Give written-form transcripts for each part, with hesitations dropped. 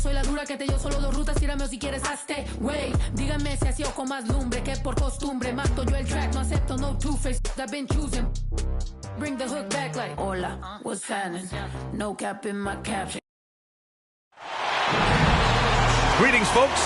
soy la dura que te dio solo 2 rutas, tírame o si quieres hazte, wey. Díganme si así o con más lumbre que por costumbre. Mato yo el track, no acepto no two-face, I've been choosing. Bring the hook back like, hola, what's happening? No cap in my caption. Greetings, folks.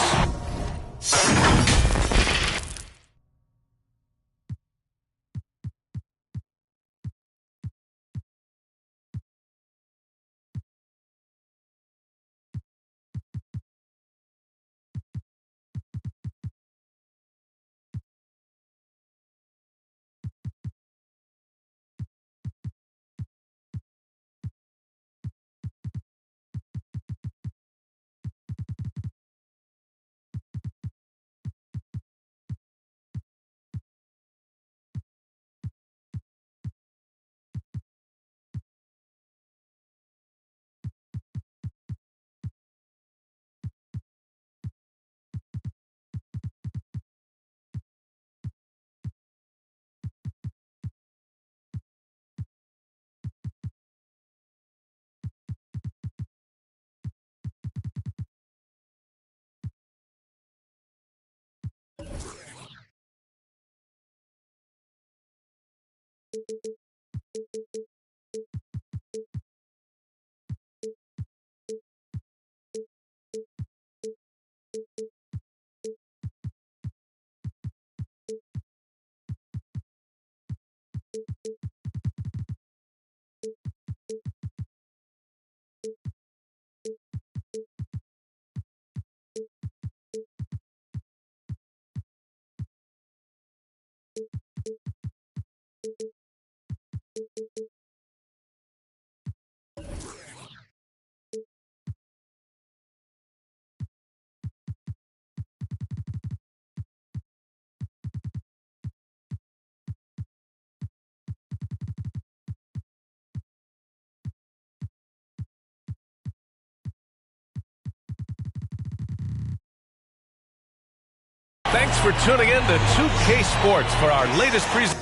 Thanks for tuning in to 2K Sports for our latest presentation.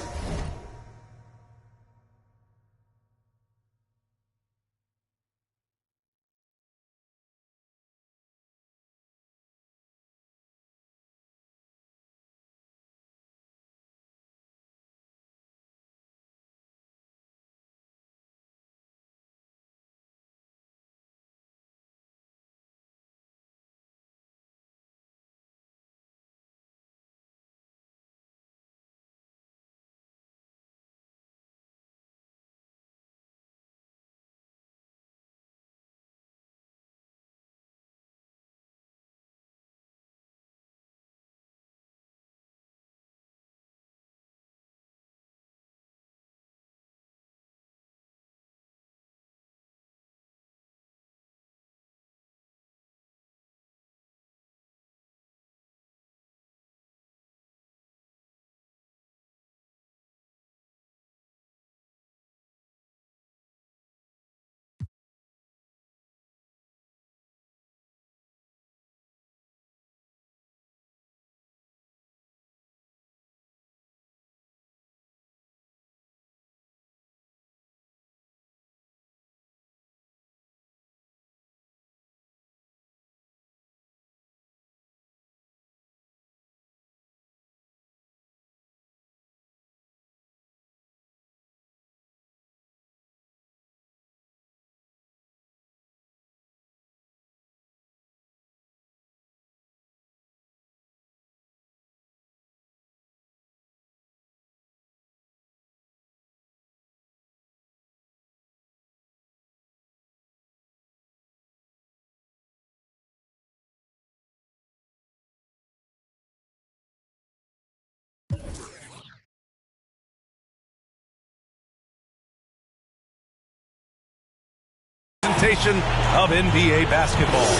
Presentation of NBA basketball.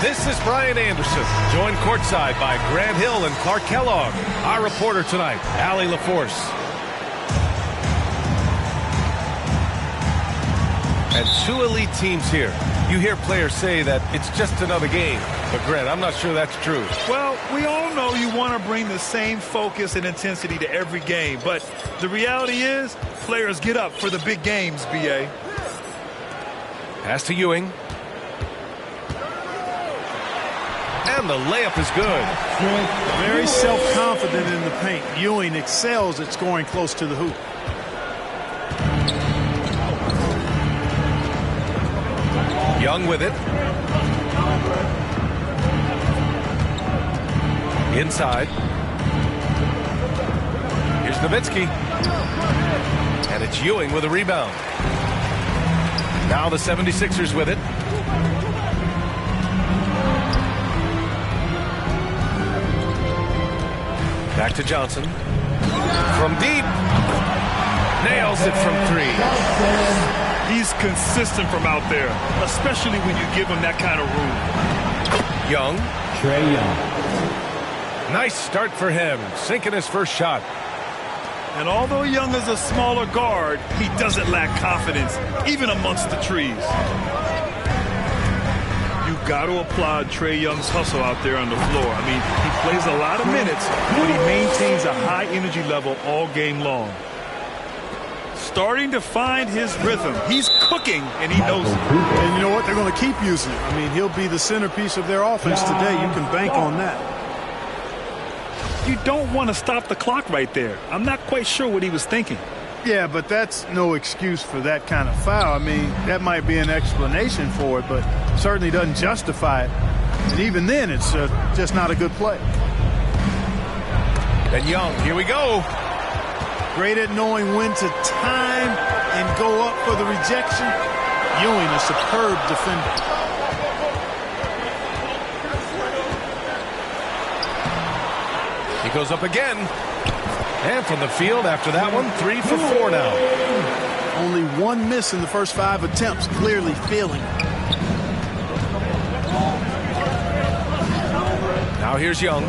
This is Brian Anderson, joined courtside by Grant Hill and Clark Kellogg. Our reporter tonight, Allie LaForce. And 2 elite teams here. You hear players say that it's just another game. But, Grant, I'm not sure that's true. Well, we all know you want to bring the same focus and intensity to every game. But the reality is, players get up for the big games, B.A. Pass to Ewing. And the layup is good. Very self-confident in the paint. Ewing excels at scoring close to the hoop. Young with it. Inside. Here's Nowitzki. And it's Ewing with a rebound. Now the 76ers with it. Back to Johnson. From deep. Nails it from three. He's consistent from out there, especially when you give him that kind of room. Young. Trae Young. Nice start for him, sinking his first shot. And although Young is a smaller guard, he doesn't lack confidence, even amongst the trees. You've got to applaud Trae Young's hustle out there on the floor. I mean, he plays a lot of minutes, but he maintains a high energy level all game long. Starting to find his rhythm. He's cooking, and he knows it. And you know what? They're going to keep using him. I mean, he'll be the centerpiece of their offense today. You can bank on that. You don't want to stop the clock right there. I'm not quite sure what he was thinking. Yeah, but that's no excuse for that kind of foul. I mean, that might be an explanation for it, but certainly doesn't justify it. And even then, it's just not a good play. And Young, here we go. Great at knowing when to time and go up for the rejection. Ewing, a superb defender. He goes up again. And from the field after that one, 3 for 4 now. Only one miss in the first 5 attempts, clearly feeling it. Now here's Young.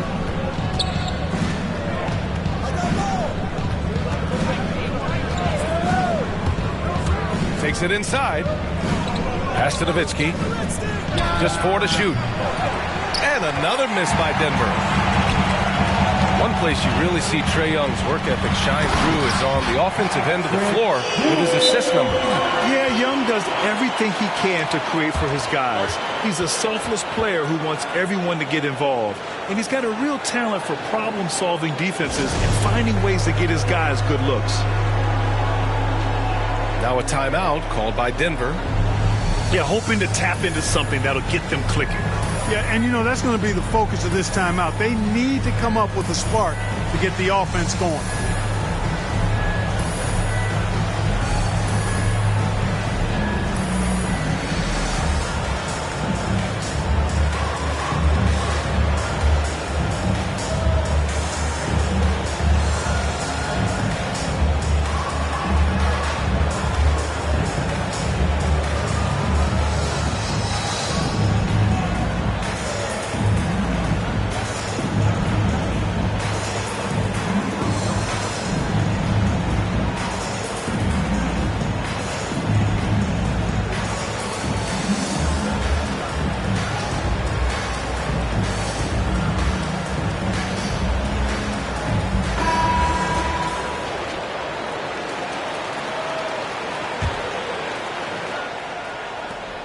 Takes it inside. Pass to Nowitzki. Just 4 to shoot. And another miss by Denver. One place you really see Trae Young's work ethic shine through is on the offensive end of the floor with his assist number. Yeah, Young does everything he can to create for his guys. He's a selfless player who wants everyone to get involved. And he's got a real talent for problem-solving defenses and finding ways to get his guys good looks. Now a timeout called by Denver. Yeah, hoping to tap into something that'll get them clicking. Yeah, and you know, that's going to be the focus of this timeout. They need to come up with a spark to get the offense going.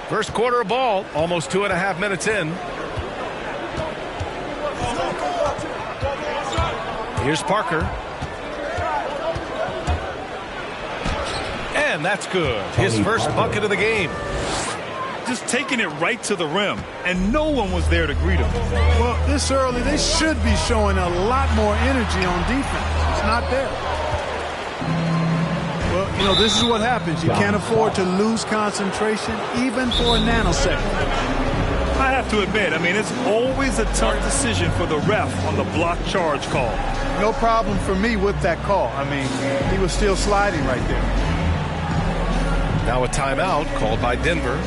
First quarter of ball, almost 2.5 minutes in. Here's Parker. And that's good. His first bucket of the game. Just taking it right to the rim, and no one was there to greet him. Well, this early, they should be showing a lot more energy on defense. It's not there. Well, you know, this is what happens. You can't afford to lose concentration, even for a nanosecond. I have to admit, I mean, it's always a tough decision for the ref on the block charge call. No problem for me with that call. I mean, he was still sliding right there. Now a timeout called by Denver.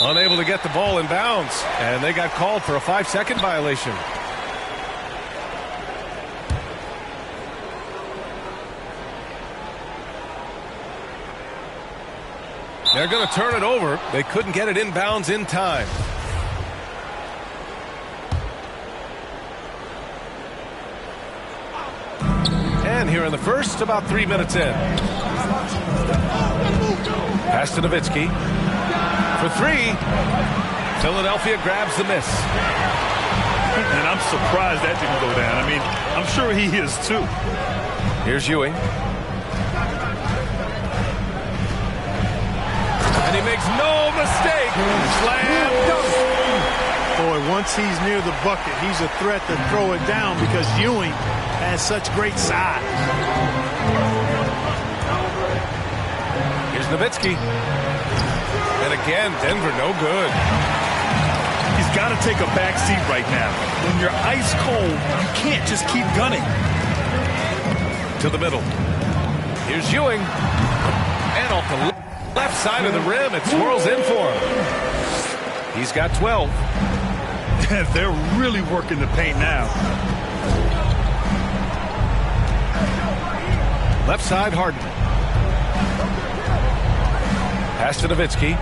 Unable to get the ball in bounds, and they got called for a 5-second violation. They're going to turn it over. They couldn't get it in bounds in time. And here in the first, about 3 minutes in. Pass to Nowitzki. For three. Philadelphia grabs the miss. And I'm surprised that didn't go down. I mean, I'm sure he is too. Here's Ewing. And he makes no mistake. Slam dunk. Boy, once he's near the bucket, he's a threat to throw it down because Ewing has such great size. Here's Nowitzki. And again, Denver no good. He's got to take a back seat right now. When you're ice cold, you can't just keep gunning. To the middle. Here's Ewing. And off the left side of the rim, it swirls in for him. He's got 12. They're really working the paint now. Left side, Harden. Pass to Nowitzki.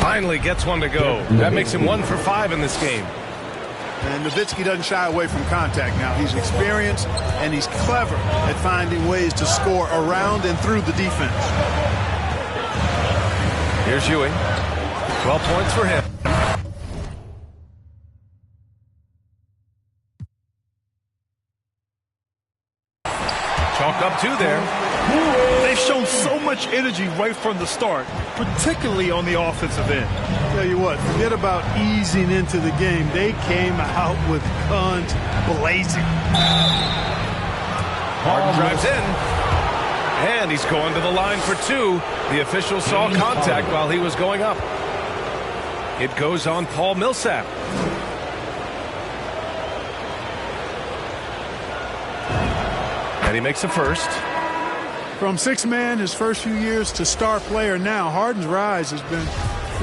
Finally gets one to go. That makes him 1 for 5 in this game. And Nowitzki doesn't shy away from contact now. He's experienced and he's clever at finding ways to score around and through the defense. Here's Ewing. 12 points for him. Chalked up 2 there. They've shown so much energy right from the start, particularly on the offensive end. Tell you what, forget about easing into the game. They came out with guns blazing. Harden drives in. And he's going to the line for 2. The official saw contact while he was going up. It goes on Paul Millsap. And he makes the first. From 6-man his first few years to star player now, Harden's rise has been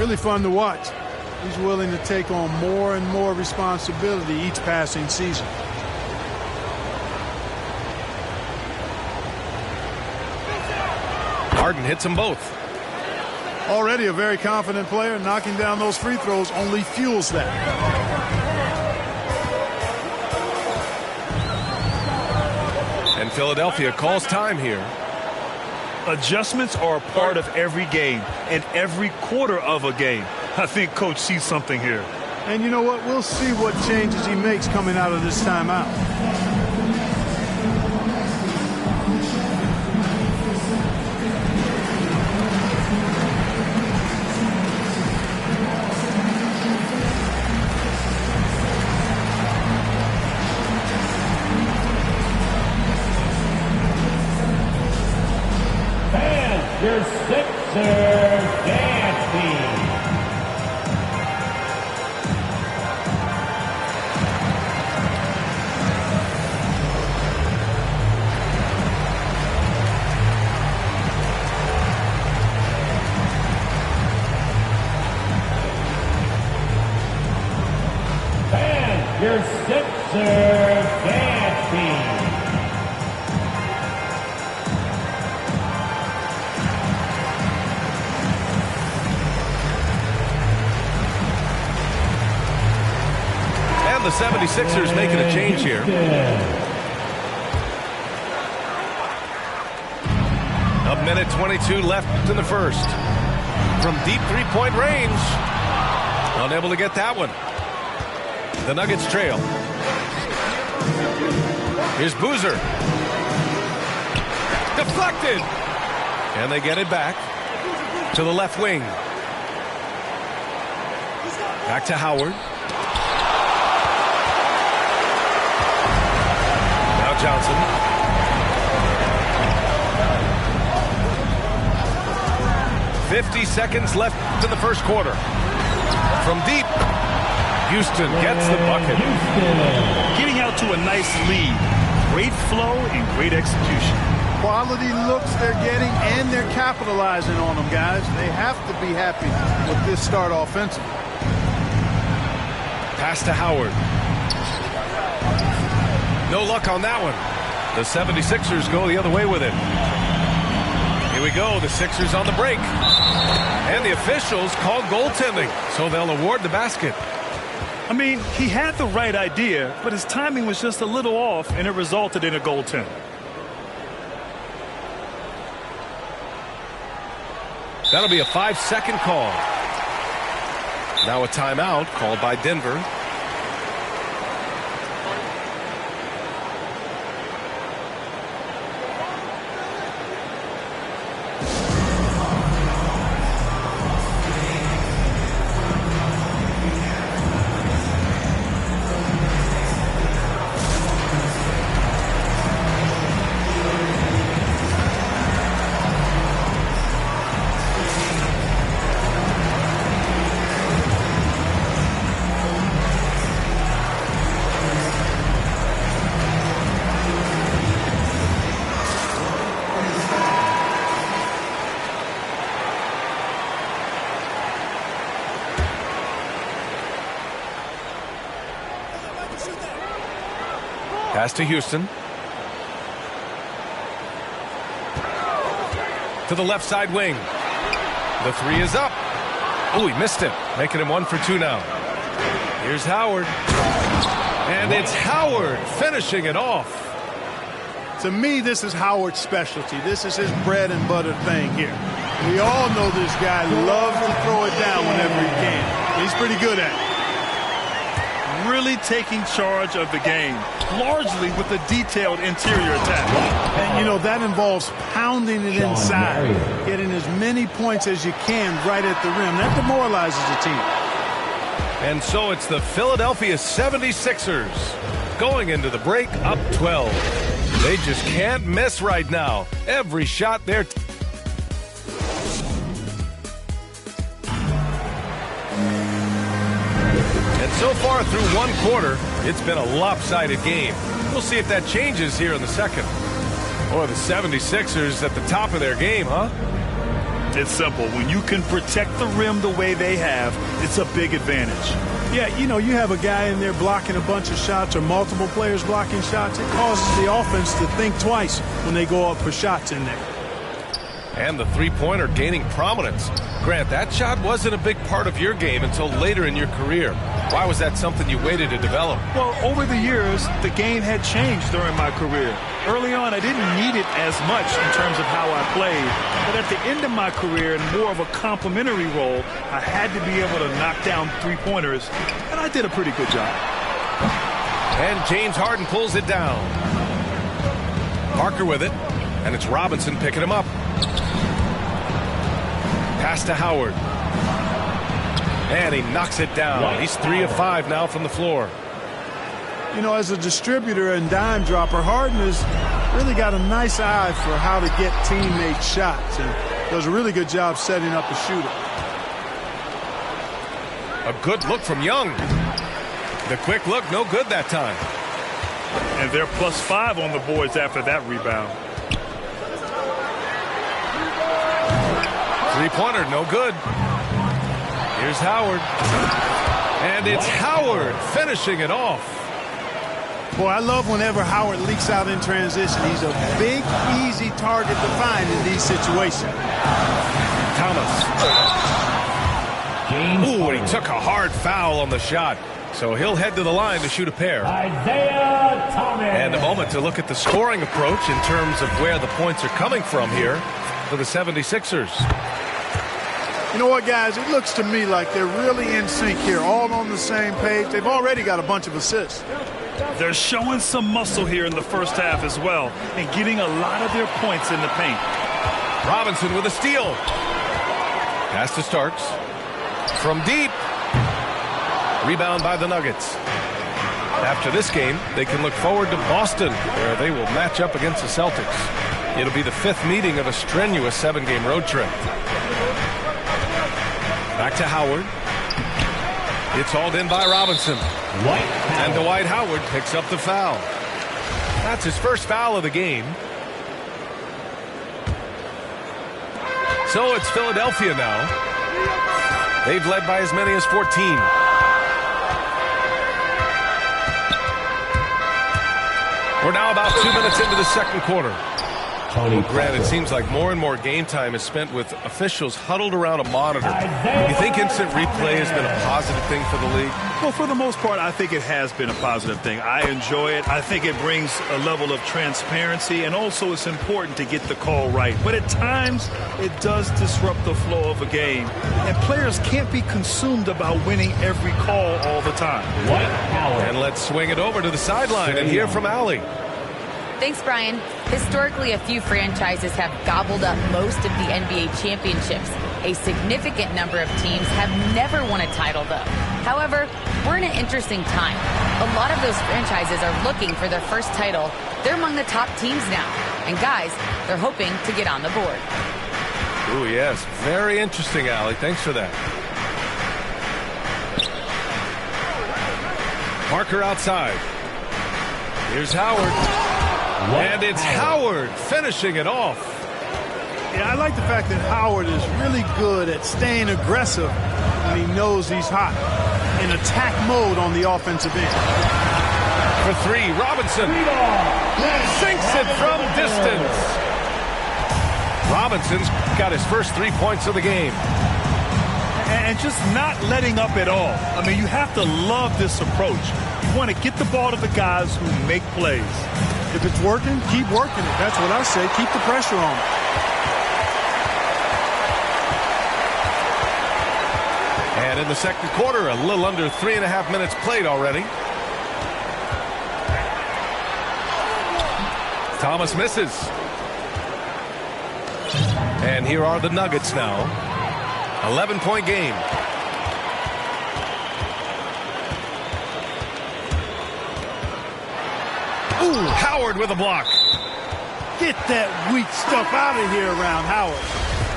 really fun to watch. He's willing to take on more and more responsibility each passing season. Harden hits them both. Already a very confident player. Knocking down those free throws only fuels that. And Philadelphia calls time here. Adjustments are a part of every game and every quarter of a game. I think Coach sees something here. And you know what? We'll see what changes he makes coming out of this timeout. Your Sixers dance team. And your Sixers dance team. The 76ers making a change here. A minute 22 left in the first. From deep three-point range. Unable to get that one. The Nuggets trail. Here's Boozer. Deflected. And they get it back to the left wing. Back to Howard. Johnson. 50 seconds left in the first quarter. From deep, Houston gets the bucket. Getting out to a nice lead. Great flow and great execution. quality looks they're getting, and they're capitalizing on them, guys. They have to be happy with this start offensively. Pass to Howard. No luck on that one. The 76ers go the other way with it. Here we go. The Sixers on the break. And the officials called goaltending, so they'll award the basket. I mean, he had the right idea, but his timing was just a little off, and it resulted in a goaltend. That'll be a 5-second call. Now a timeout called by Denver. Pass to Houston. To the left side wing. The three is up. Oh, he missed it, making him 1 for 2 now. Here's Howard. And it's Howard finishing it off. To me, this is Howard's specialty. This is his bread and butter thing here. We all know this guy loves to throw it down whenever he can. He's pretty good at it. Really taking charge of the game, largely with a detailed interior attack. And, you know, that involves pounding it inside, getting as many points as you can right at the rim. That demoralizes the team. And so it's the Philadelphia 76ers going into the break up 12. They just can't miss right now. Every shot they're so far through one quarter, it's been a lopsided game. We'll see if that changes here in the second. Or the 76ers at the top of their game, huh? It's simple. When you can protect the rim the way they have, it's a big advantage. Yeah, you know, you have a guy in there blocking a bunch of shots or multiple players blocking shots. It causes the offense to think twice when they go up for shots in there. And the three-pointer gaining prominence. Grant, that shot wasn't a big part of your game until later in your career. Why was that something you waited to develop? Well, over the years, the game had changed during my career. Early on, I didn't need it as much in terms of how I played. But at the end of my career, in more of a complementary role, I had to be able to knock down three-pointers, and I did a pretty good job. And James Harden pulls it down. Parker with it, and it's Robinson picking him up. Pass to Howard. And he knocks it down. He's 3 of 5 now from the floor. You know, as a distributor and dime dropper, Harden has really got a nice eye for how to get teammate shots and does a really good job setting up a shooter. A good look from Young. The quick look, no good that time. And they're +5 on the boards after that rebound. Three-pointer, no good. Here's Howard. And it's Howard finishing it off. Boy, I love whenever Howard leaks out in transition. He's a big, easy target to find in these situations. Thomas. Ooh, and he took a hard foul on the shot. So he'll head to the line to shoot a pair. Isaiah Thomas. And a moment to look at the scoring approach in terms of where the points are coming from here for the 76ers. You know what, guys? It looks to me like they're really in sync here, all on the same page. They've already got a bunch of assists. They're showing some muscle here in the first half as well and getting a lot of their points in the paint. Robinson with a steal. Pass to Starks. From deep. Rebound by the Nuggets. After this game, they can look forward to Boston, where they will match up against the Celtics. It'll be the 5th meeting of a strenuous 7-game road trip. Back to Howard. It's hauled in by Robinson. And Dwight Howard picks up the foul. That's his first foul of the game. So it's Philadelphia now. They've led by as many as 14. We're now about 2 minutes into the second quarter. Well, Grant, it seems like more and more game time is spent with officials huddled around a monitor. You think instant replay has been a positive thing for the league? Well, for the most part, I think it has been a positive thing. I enjoy it. I think it brings a level of transparency, and also it's important to get the call right. But at times, it does disrupt the flow of a game, and players can't be consumed about winning every call all the time. And let's swing it over to the sideline and hear from Allie. Thanks, Brian. Historically, a few franchises have gobbled up most of the NBA championships. A significant number of teams have never won a title, though. However, we're in an interesting time. A lot of those franchises are looking for their first title. They're among the top teams now. And guys, they're hoping to get on the board. Ooh, yes. Very interesting, Allie. Thanks for that. Parker outside. Here's Howard. And it's Howard finishing it off. Yeah, I like the fact that Howard is really good at staying aggressive when he knows he's hot, in attack mode on the offensive end. For three, Robinson sinks it from distance. Robinson's got his first 3 points of the game. And just not letting up at all. I mean, you have to love this approach. You want to get the ball to the guys who make plays. If it's working, keep working it. That's what I say. Keep the pressure on. And in the second quarter, a little under 3.5 minutes played already. Thomas misses. And here are the Nuggets now. 11-point game. Ooh, Howard with a block. Get that weak stuff out of here around Howard.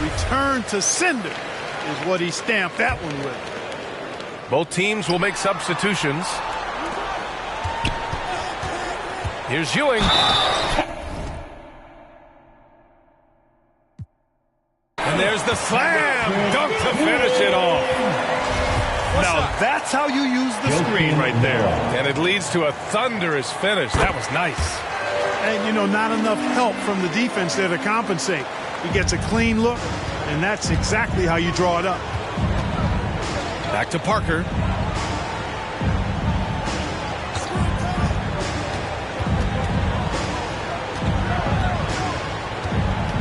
Return to sender is what he stamped that one with. Both teams will make substitutions. Here's Ewing. And there's the slam dunk to finish it off. Now that's how you use the screen right there. And it leads to a thunderous finish. That was nice. And, you know, not enough help from the defense there to compensate. He gets a clean look, and that's exactly how you draw it up. Back to Parker.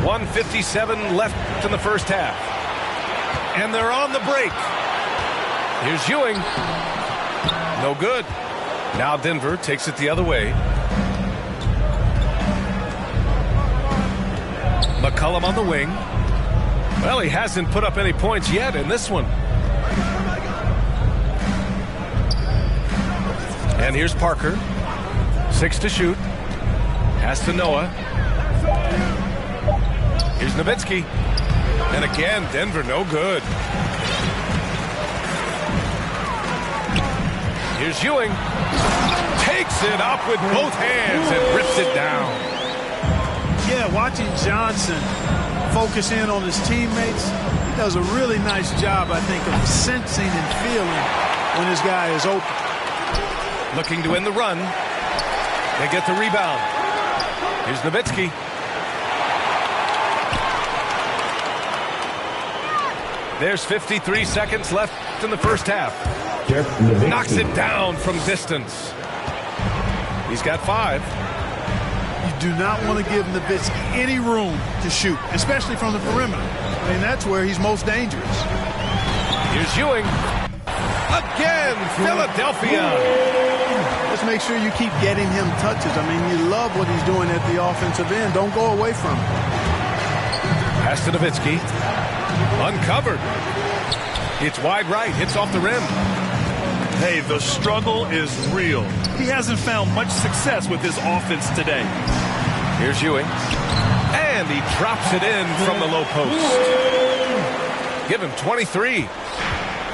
.157 left in the first half. And they're on the break. Here's Ewing. No good. Now Denver takes it the other way. McCollum on the wing. Well, he hasn't put up any points yet in this one. And here's Parker. 6 to shoot. Pass to Noah. Here's Nowitzki. And again, Denver no good. Here's Ewing. Takes it up with both hands and rips it down. Yeah, watching Johnson focus in on his teammates, he does a really nice job, I think, of sensing and feeling when his guy is open. Looking to win the run. They get the rebound. Here's Nowitzki. There's 53 seconds left in the first half. Knocks it down from distance. He's got 5. You do not want to give Nowitzki any room to shoot, especially from the perimeter. I mean, that's where he's most dangerous. Here's Ewing. Again, Philadelphia. Just make sure you keep getting him touches. I mean, you love what he's doing at the offensive end. Don't go away from him. Pass to Nowitzki. Uncovered. It's wide right. Hits off the rim. Hey, the struggle is real. He hasn't found much success with his offense today. Here's Ewing. And he drops it in from the low post. Give him 23.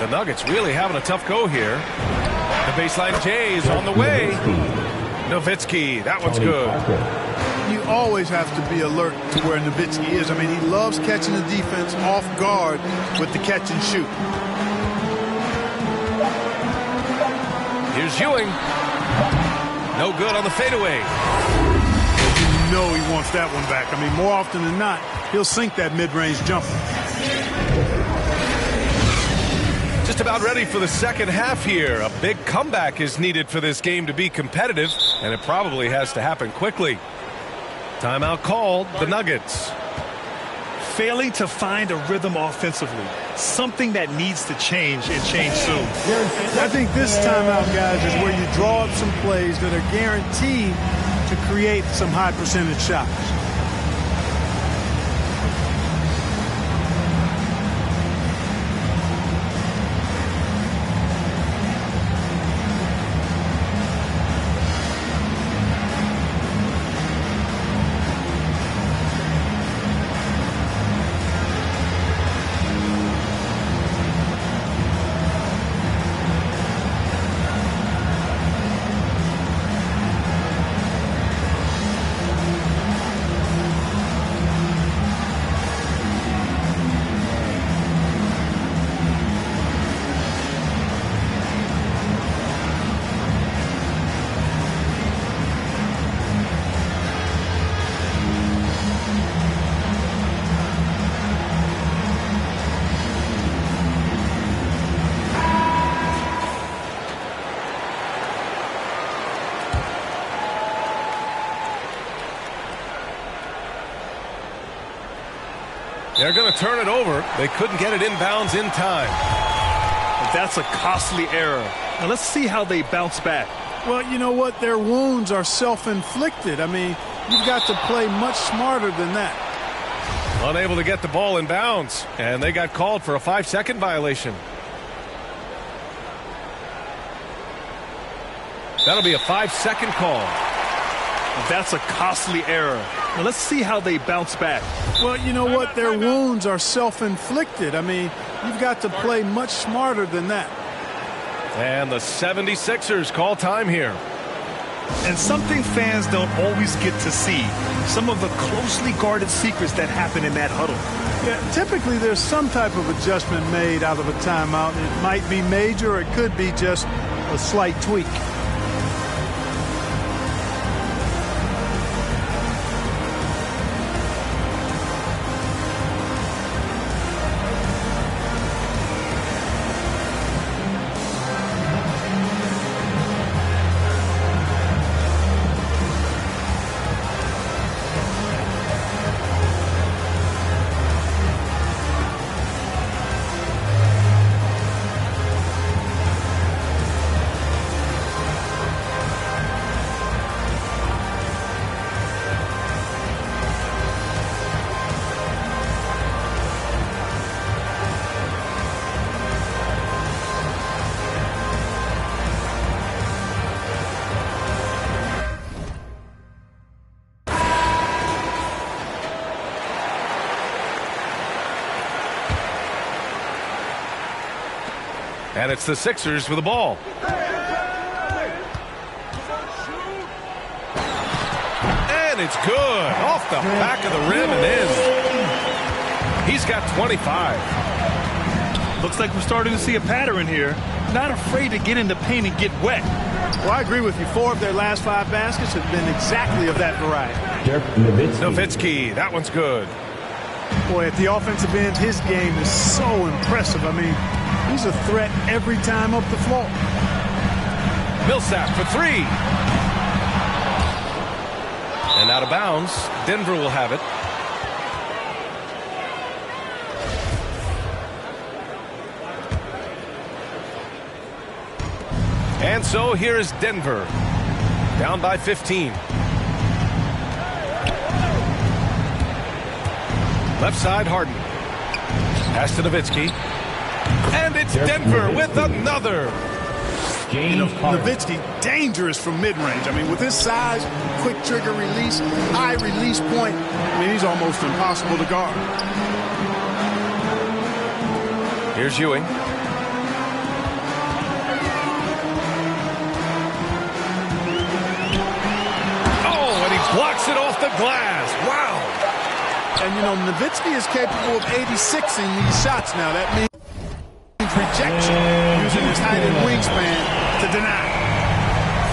The Nuggets really having a tough go here. The baseline J is on the way. Nowitzki, that one's good. you always have to be alert to where Nowitzki is. I mean, he loves catching the defense off guard with the catch and shoot. Here's Ewing. No good on the fadeaway. You know he wants that one back. I mean, more often than not, he'll sink that mid-range jumper. Just about ready for the second half here. A big comeback is needed for this game to be competitive, and it probably has to happen quickly. Timeout called, the Nuggets. Failing to find a rhythm offensively. Something that needs to change and change soon. I think this timeout, guys, is where you draw up some plays that are guaranteed to create some high percentage shots. They're going to turn it over. They couldn't get it inbounds in time. That's a costly error. Now let's see how they bounce back. Well, you know what? Their wounds are self-inflicted. I mean, you've got to play much smarter than that. Unable to get the ball in bounds, and they got called for a 5-second violation. That'll be a 5-second call. That's a costly error. Now let's see how they bounce back. Well, you know what? Their wounds are self-inflicted. I mean, you've got to play much smarter than that. And the 76ers call time here. And something fans don't always get to see. Some of the closely guarded secrets that happen in that huddle. Yeah, typically there's some type of adjustment made out of a timeout. It might be major or it could be just a slight tweak. And it's the Sixers with the ball. And it's good. Off the back of the rim and in. He's got 25. Looks like we're starting to see a pattern here. Not afraid to get in the paint and get wet. Well, I agree with you. 4 of their last 5 baskets have been exactly of that variety. Nowitzki, that one's good. Boy, at the offensive end, his game is so impressive. I mean, he's a threat every time up the floor. Millsap for 3. And out of bounds. Denver will have it. And so here is Denver. Down by 15. Left side, Harden. Pass to Nowitzki. And it's Denver with another. You know, Nowitzki, dangerous from mid-range. I mean, with his size, quick trigger release, high release point, I mean, he's almost impossible to guard. Here's Ewing. Oh, and he blocks it off the glass. Wow. And, you know, Nowitzki is capable of 86ing these shots now. That means rejection, using his height and wingspan to deny.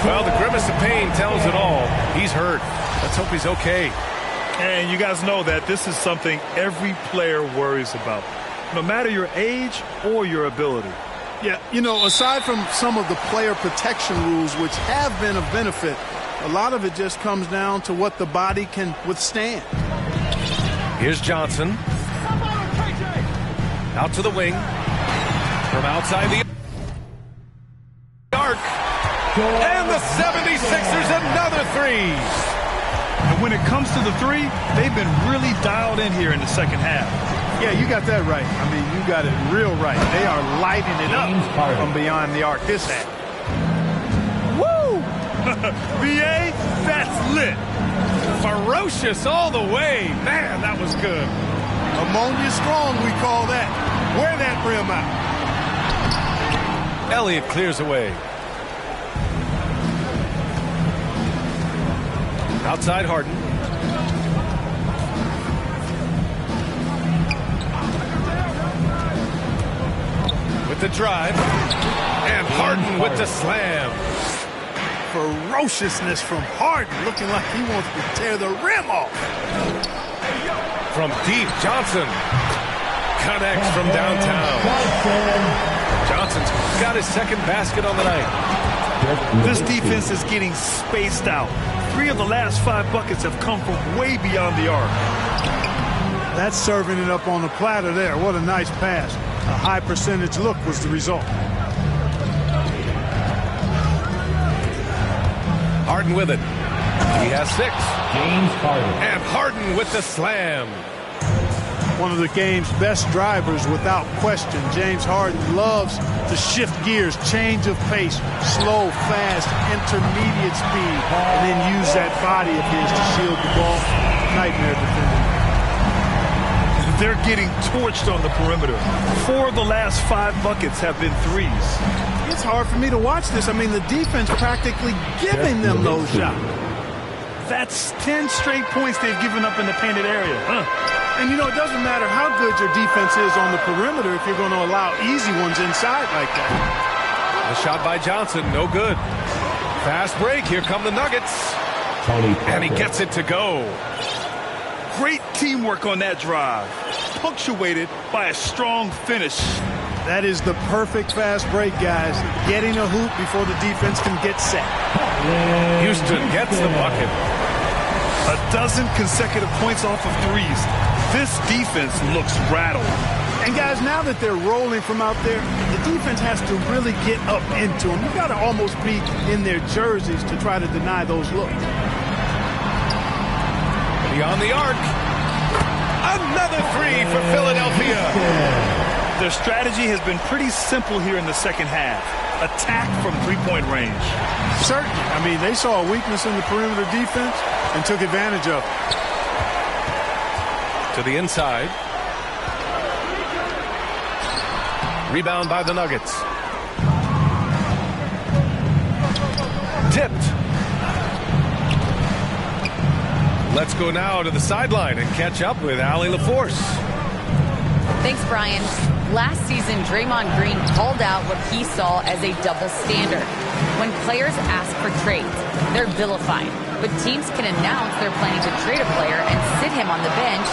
Well, the grimace of pain tells it all. He's hurt. Let's hope he's okay. And you guys know that this is something every player worries about, no matter your age or your ability. Yeah, you know, aside from some of the player protection rules, which have been of benefit, a lot of it just comes down to what the body can withstand. Here's Johnson. Out to the wing. From outside the arc. And the 76ers another three. And when it comes to the three, they've been really dialed in here in the second half. Yeah, you got that right. I mean, you got it real right. They are lighting it up from beyond the arc this half. Woo! BA, that's lit. Ferocious all the way. Man, that was good. Ammonia strong, we call that. Wear that rim out. Elliott clears away. Outside Harden. With the drive. And Harden with the slam. Ferociousness from Harden, looking like he wants to tear the rim off. From deep, Johnson connects from downtown. Johnson's got his second basket on the night. This defense is getting spaced out. 3 of the last 5 buckets have come from way beyond the arc. That's serving it up on the platter there. What a nice pass. A high percentage look was the result. Harden with it. He has 6. James Harden. And Harden with the slam. One of the game's best drivers without question. James Harden loves to shift gears, change of pace, slow, fast, intermediate speed, and then use that body of his to shield the ball. Nightmare defending. They're getting torched on the perimeter. 4 of the last 5 buckets have been threes. It's hard for me to watch this. I mean, the defense practically giving them those shots. That's 10 straight points they've given up in the painted area. And, you know, it doesn't matter how good your defense is on the perimeter if you're going to allow easy ones inside like that. The shot by Johnson, no good. Fast break. Here come the Nuggets. And he gets it to go. Great teamwork on that drive, punctuated by a strong finish. That is the perfect fast break, guys. Getting a hoop before the defense can get set. Houston gets the bucket. 12 consecutive points off of threes. This defense looks rattled. And guys, now that they're rolling from out there, the defense has to really get up into them. You've got to almost be in their jerseys to try to deny those looks. Beyond the arc. Another three for Philadelphia. Their strategy has been pretty simple here in the second half. Attack from three-point range. Certainly. I mean, they saw a weakness in the perimeter defense and took advantage of it. To the inside. Rebound by the Nuggets. Tipped. Let's go now to the sideline and catch up with Allie LaForce. Thanks, Brian. Last season, Draymond Green called out what he saw as a double standard. When players ask for trades, they're vilified. But teams can announce they're planning to trade a player and sit him on the bench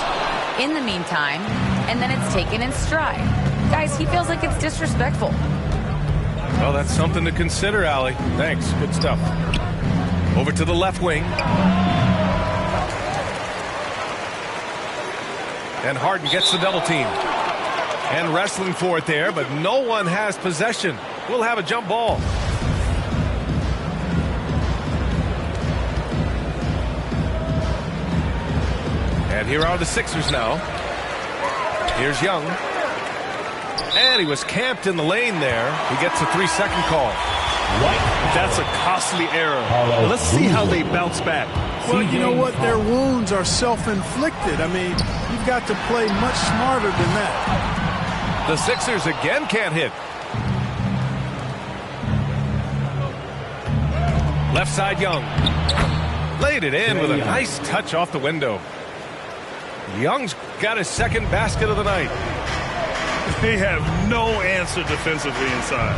in the meantime, and then it's taken in stride. Guys, he feels like it's disrespectful. Well, that's something to consider, Allie. Thanks. Good stuff. Over to the left wing. And Harden gets the double team. And wrestling for it there, but no one has possession. We'll have a jump ball. And here are the Sixers now. Here's Young. And he was camped in the lane there. He gets a 3-second call. That's a costly error. Let's see how they bounce back. Well, you know what? Their wounds are self-inflicted. I mean, you've got to play much smarter than that. The Sixers again can't hit. Left side Young. Laid it in with a nice touch off the window. Young's got his second basket of the night. They have no answer defensively inside.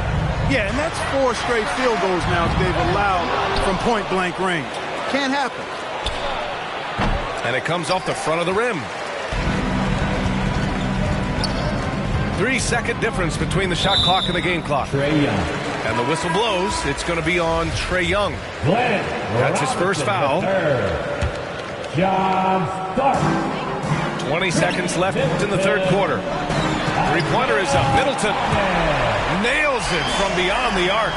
Yeah, and that's 4 straight field goals now that they've allowed from point-blank range. Can't happen. And it comes off the front of the rim. 3-second difference between the shot clock and the game clock. Trae Young. And the whistle blows. It's going to be on Trae Young. That's his first foul. Job start. 20 seconds left in the third quarter. Three-pointer is up. Middleton nails it from beyond the arc.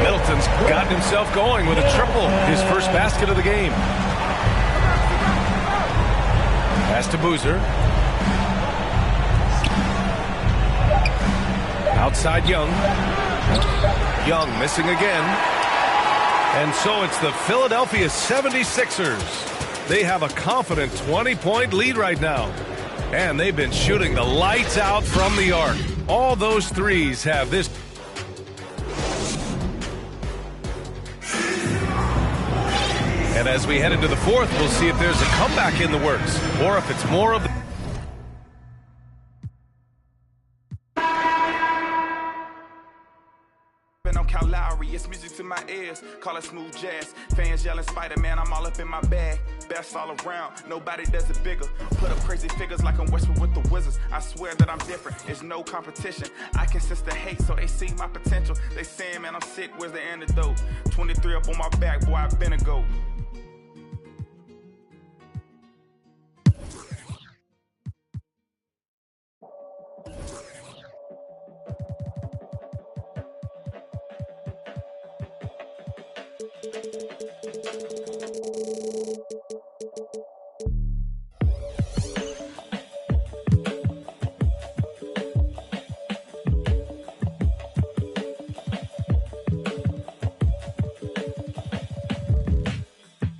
Middleton's gotten himself going with a triple. His first basket of the game. Pass to Boozer. Outside Young. Young missing again. And so it's the Philadelphia 76ers. They have a confident 20-point lead right now. And they've been shooting the lights out from the arc. All those threes have this. And as we head into the fourth, we'll see if there's a comeback in the works or if it's more of the. It's music to my ears, call it smooth jazz. Fans yelling Spider-Man, I'm all up in my bag. Best all around, nobody does it bigger. Put up crazy figures like I'm Westwood with the Wizards. I swear that I'm different, it's no competition. I can sense the hate, so they see my potential. They saying, man, I'm sick, where's the antidote? 23 up on my back, boy, I've been a GOAT.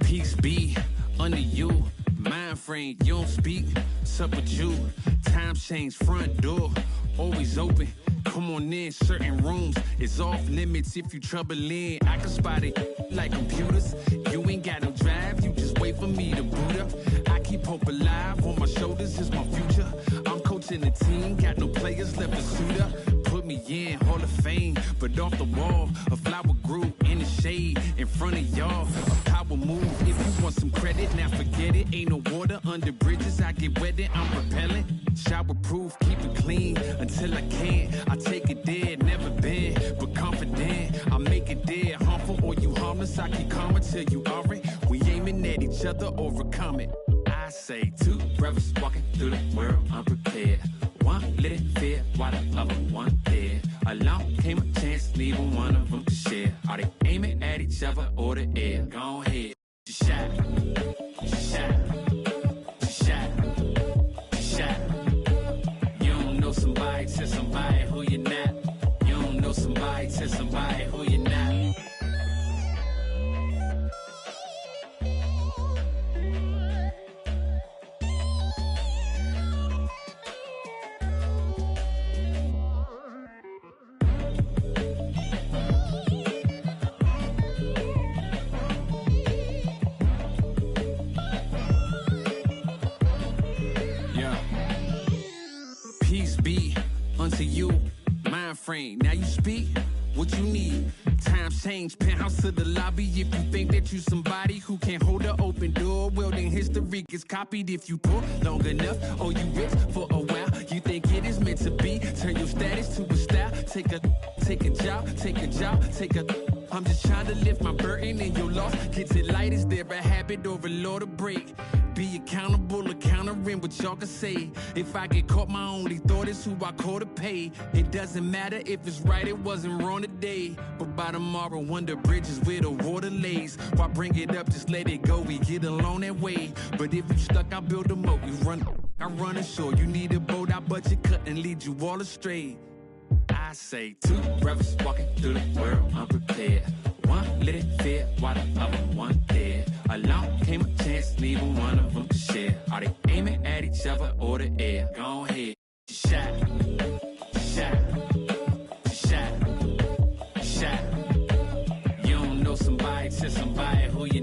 Peace be under you, mind frame, you don't speak, sup with you, time change, front door, always open, come on in, certain rooms, it's off limits if you trouble in, I can spot it like computers, you ain't got no drive, you just wait for me to boot up, I keep hope alive, on my shoulders is my future, I'm coaching the team, got no players left to suit up, put me in, Hall of Fame, but off the wall, a flower grew in the shade, in front of y'all, a power move, if you want some credit, now forget it, ain't no water under bridges, I get wetted, I'm propelling, shower proof, keep it clean, until I can't, I take it there, never been, but confident, I make it there, harmful or you harmless, I keep calm until you are it, we aiming at each other, overcome it, I say two brothers walking through the world unprepared, one lit fear, while the other one dead, along came a chance, neither one of them to share, are they aiming at each other or the air, go ahead, she shot, she shot, she shot, she shot, you don't know somebody, tell somebody who you're not, you don't know somebody, tell somebody who you're not. Peace be unto you, mind frame. Now you speak what you need. Times change, penthouse to the lobby. If you think that you somebody who can't hold an open door, well then history gets copied. If you pull long enough, or you rich for a while, you think it is meant to be. Turn your status to a style. Take a job, take a job, take a. I'm just trying to lift my burden and your loss gets it light. Is there a habit or a law to break? Be accountable, countering what y'all can say. If I get caught, my only thought is who I call to pay. It doesn't matter if it's right, it wasn't wrong today. But by tomorrow, wonder bridges where the water lays. Why bring it up, just let it go, we get along that way. But if you stuck, I build a moat, we run, I run ashore. You need a boat, I budget cut and lead you all astray. I say two brothers walking through the world unprepared. One lit fear, while the other one dead. Along came a chance, neither one of them to share. Are they aiming at each other or the air? Go ahead, she shot, she shot, she shot, she shot. You don't know somebody, tell somebody who you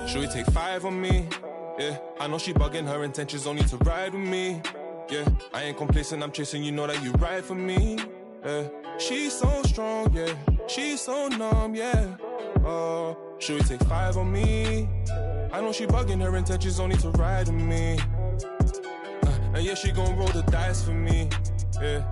Should we take 5 on me? Yeah, I know she bugging, her intentions only to ride with me. Yeah, I ain't complacent, I'm chasing, you know that you ride for me. Yeah, she's so strong, yeah, she's so numb, yeah. Oh, should we take 5 on me? I know she bugging, her intentions only to ride with me. And yeah, she gon' roll the dice for me. Yeah.